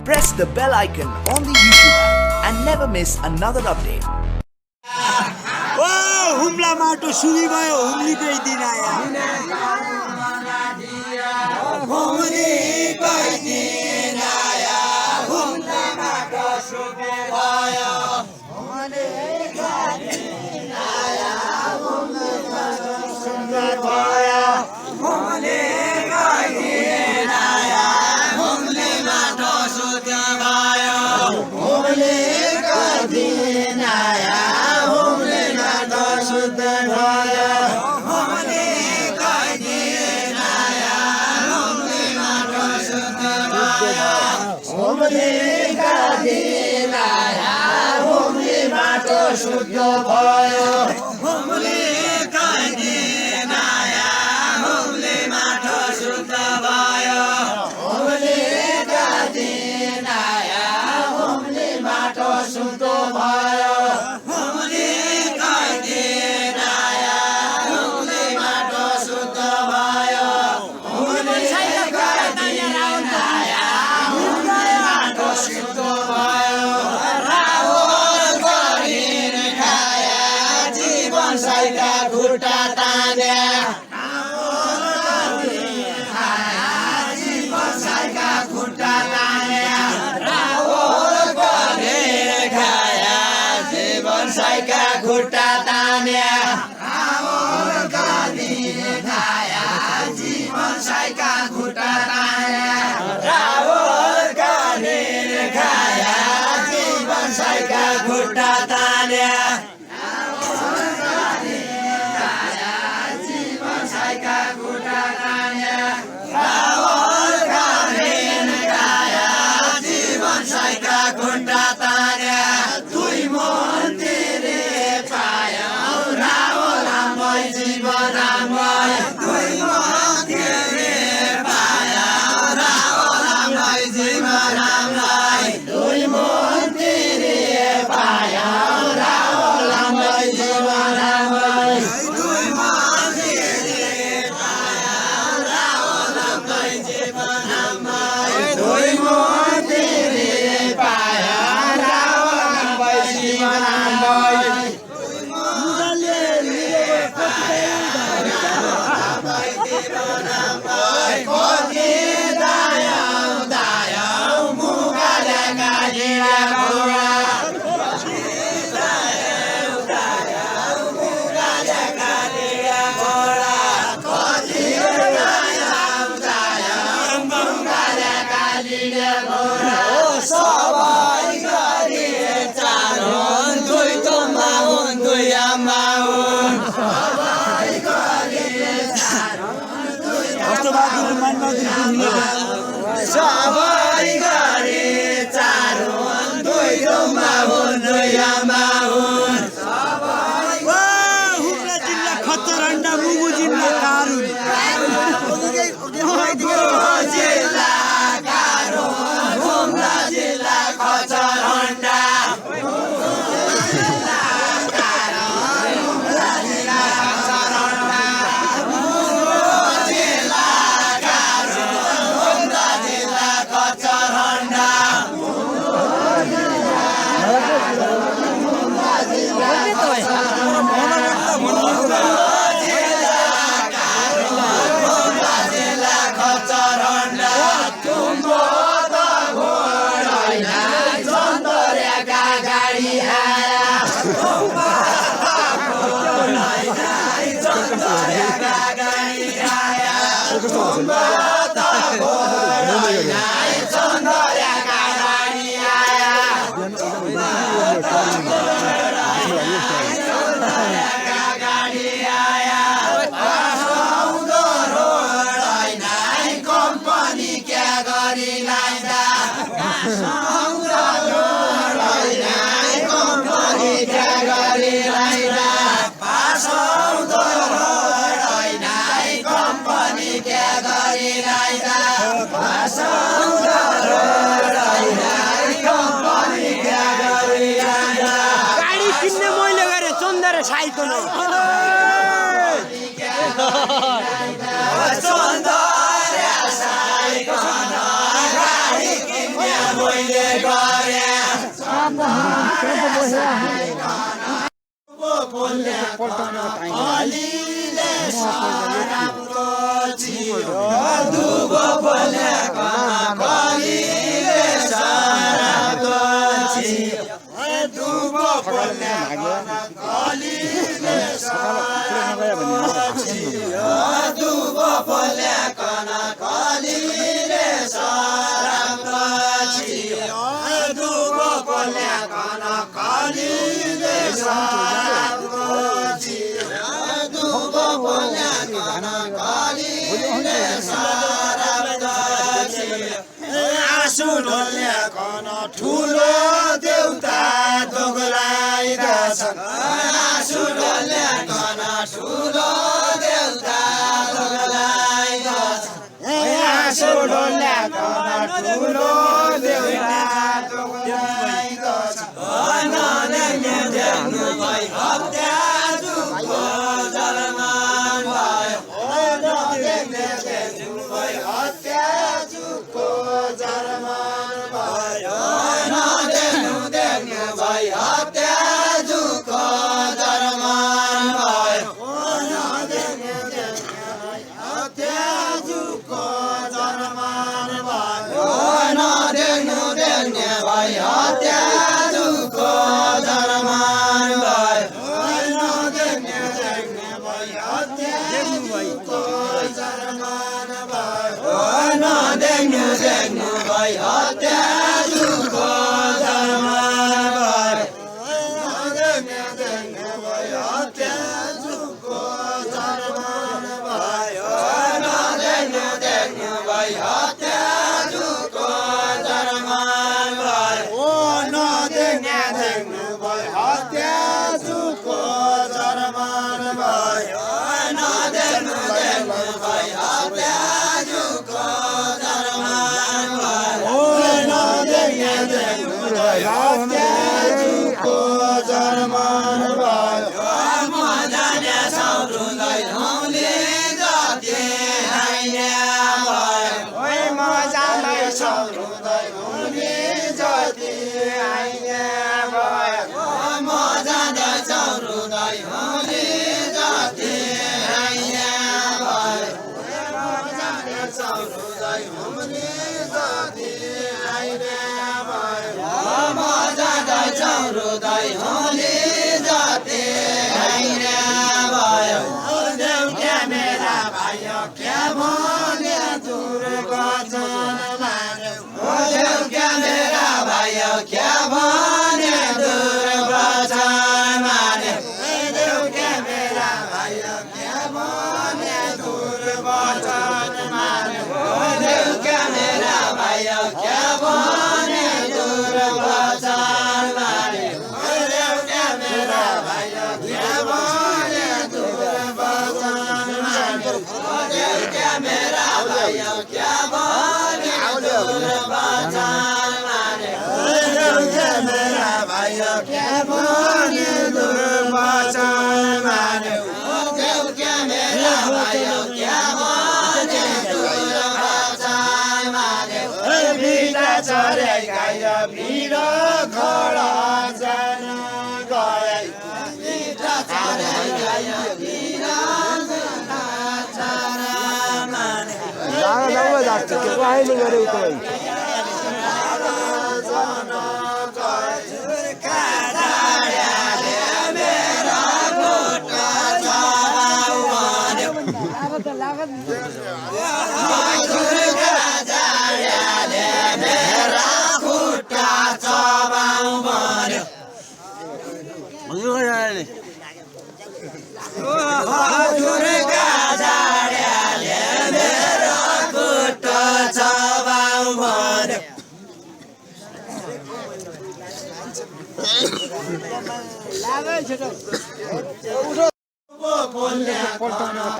press the bell icon on the YouTube app and never miss another update. Humla माटो सुनि भयो हुम्लीकै दिन आया हुम्लीकै दिन आया हुम्ला माटो सुनि भयो हुम्लीकै दिन आया हुम्ला माटो सुनि भयो हुम्लीकै दिन आया हुम्ली माटो सुनि भयो हुम्लीकै दिन आया शुद्ध भयो हुम्लीकै दिन आया हुम्ली माटो शुद्ध भयो हुम्लीकै दिन आया हुम्ली माटो शुद्ध भयो हुम्लीकै दिन आया हुम्ली माटो शुद्ध भयो हुम्लीकै दिन आया हुम्ली माटो शुद्ध भयो साइका खुट्टा तान्या साइका खुट्टा तान्या रावल गरेर खाया जीवन साइका खुट्टा तान्या रावल गरेर खाया जीवन साइका खुट्टा तान्या रावल गरेर खाया जीवन साइका खुट्टा तान्या सबै गरे चारोन दुईमा हुन यामा हुन हुम्ला जिल्ला खतरन्डा मुगु जिल्ला कारुन जिल्ला कारुन हुम्ला जिल्ला खतरन्डा गरे कलीले सराबको छियो दुबो फल्याकन कलीले सराबको छियो दुबो फल्याकन कलीले सराबको छियो दुबो फल्याकन कलीले सराबको छियो दुबो फल्याकन कलीले सराबको छियो दुबो फल्याकन कलीले सराबको छियो आँसु ढल्याकन ठुलो देउता दोगलाइदछन् आँसु ढल्याकन ठुलो देउता दोगलाइदछन् आँसु ढल्याकन ठुलो देउता दोगलाइदछन् नदेख्ने देख्नु भई हत्या जुगको जलमान भयो नदेख्ने देख्नु भई हत्या जुगको जलमान भयो नदेख्नु देख्नु भई हत्या जुगको जलमान भयो नदेख्नु देख्नु भई हत्या जुगको जलमान भयो नदेख्नु देख्नु भई हत्या जुगको जलमान भयो नदेख्नु देख्नु भई हत्या जुगको जलमान भयो नदेख्नु देख्नु भई हत्या जुगको जलमान भयो नदेख्नु देख्नु भई हत्या जुगको जलमान भयो नदेख्नु देख्नु भई हत्या जुगको जलमान भयो नदेख्नु देख्नु भई हत्या जुगको जलमान भयो नदेख्नु देख्नु भई हत्या जुगको जलमान भयो नदेख्नु देख्नु भई हत्या जुगको जलमान भयो म जाने रुँदै हौले जति हैने भयो म जाँदैछौ रुँदै हौले जति हैने भयो म जाँदैछौ रुँदै हौले जति हैने भयो म जाँदैछौ रुँदै हौले जति हैने भयो म जाँदैछौ रुँदै हौले जति हैने भयो देउके मेरा भाइयो क्या भन्यो दूर वचन मान्यो देउके मेरा भाइयो क्या भन्यो दूर वचन मान्यो देउके मेरा भाइयो क्या भन्यो दूर वचन मान्यो देउके मेरा भाइयो क्या भन्यो दूर वचन मान्यो देउके मेरा भाइयो क्या भन्यो दूर वचन मान्यो देउके मेरा भाइयो क्या भन्यो दूर वचन मान्यो देउके मेरा भाइयो क्या भन्यो दूर वचन मान्यो देउके मेरा भाइयो क्या भन्यो दूर वचन मान्यो बिटा चरे गाई भिड खडा जान गए बिटा चरे गाई भिड जागा जाग्छ के अहिले गरे उता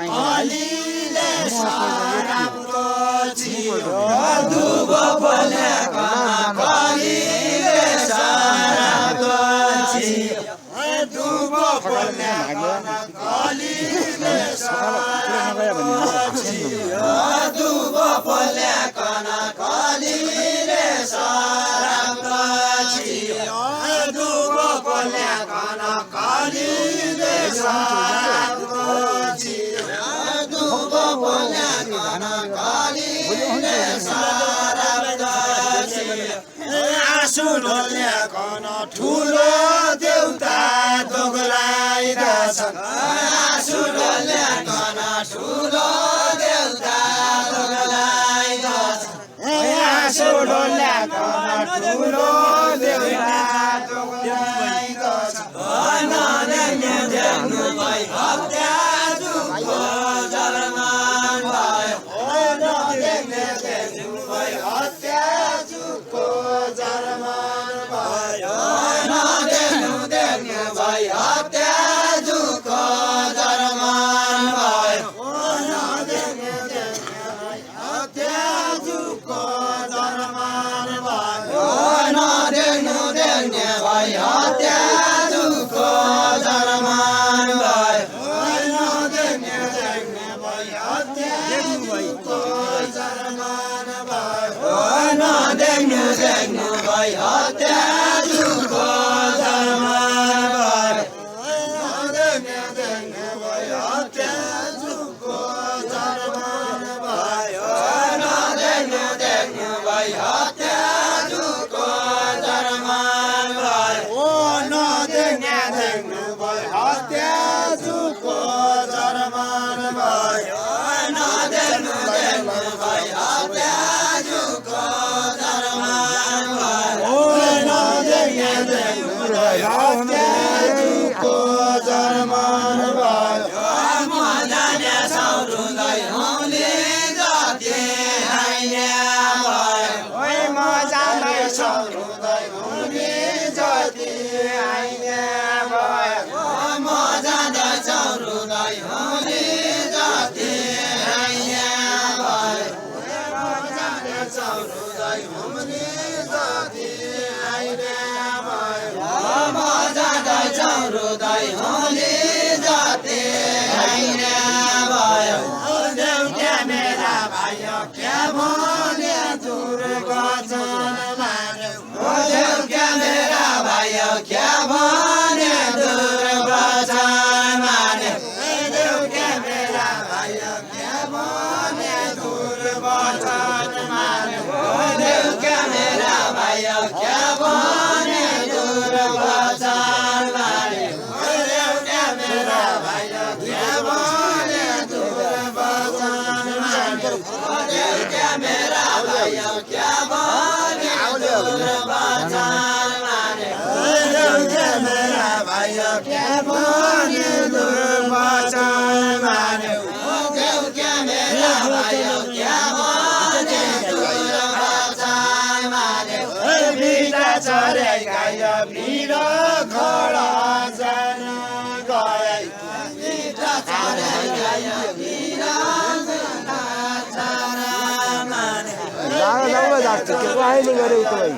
कलीले सराबको छियो दुबो फल्याकन कलीले सराबको छियो दुबो फल्याकन कलीले सराबको छियो दुबो फल्याकन कलीले सराबको आँसु ढोल्याकन ठुलो देउता दोगलाइरहेछन् आँसु ढोल्याकन ठुलो देउता दोगलाइरहेछन् आँसु ढोल्याकन ठुलो देउता दोगलाइरहेछन् नदेख्ने देख्नु भई हत्या दुःखको जरमान भयो नदेख्ने देख्नु भई हत्या दुःखको जरमान भयो नदेख्नु देख्नु भई हत्या दुःखको जरमान भयो नदेख्ने देख्नु भई हत्या दुःखको जरमान भयो नदेख्नु देख्ने भई हत्या दुःखको जरमान भयो नदेख्ने देख्ने भई हत्या दुःखको जरमान भयो नदेख्नु देख्नु भई हत्या दुःखको जरमान भयो नदेख्ने देख्ने भई हत्या दुःखको जरमान भयो नदेख्नु देख्नु भई हत्या दुःखको जरमान भयो नदेख्ने देख्नु भई हत्या दुःखको जरमान भयो नदेख्नु देख्नु भई हत्या दुःखको जरमान भयो नदेख्ने देख्नु भई हत्या दुःखको जरमान भयो म जानेछौ रुँदै हुने जति हैने भयो म जान्दैछौ रुँदै हुने जति हैने भयो म जान्दैछौ रुँदै हुने जति हैने भयो म जान्दैछौ रुँदै हुने जति हैने भयो म जान्दैछौ रुँदै हुने जति हैने भयो देउके मेरा भाइयो क्या भने दुर्वचन मान्यो देउके मेरा भाइयो क्या भने दुर्वचन मान्यो देउके मेरा भाइयो क्या भने दुर्वचन मान्यो देउके मेरा भाइयो क्या भने दुर्वचन मान्यो देउके मेरा भाइयो क्या भने दुर्वचन मान्यो देउके मेरा भाइयो क्या भने दुर्वचन मान्यो देउके मेरा भाइयो क्या भने दुर्वचन मान्यो देउके मेरा भाइयो क्या भने दुर्वचन मान्यो बिटा चरे गायो भिड खडा जान गए बिटा चरे गायो भिड जागा जाग्छ के अहिले गरे उतो भाइ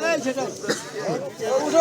लाग्छ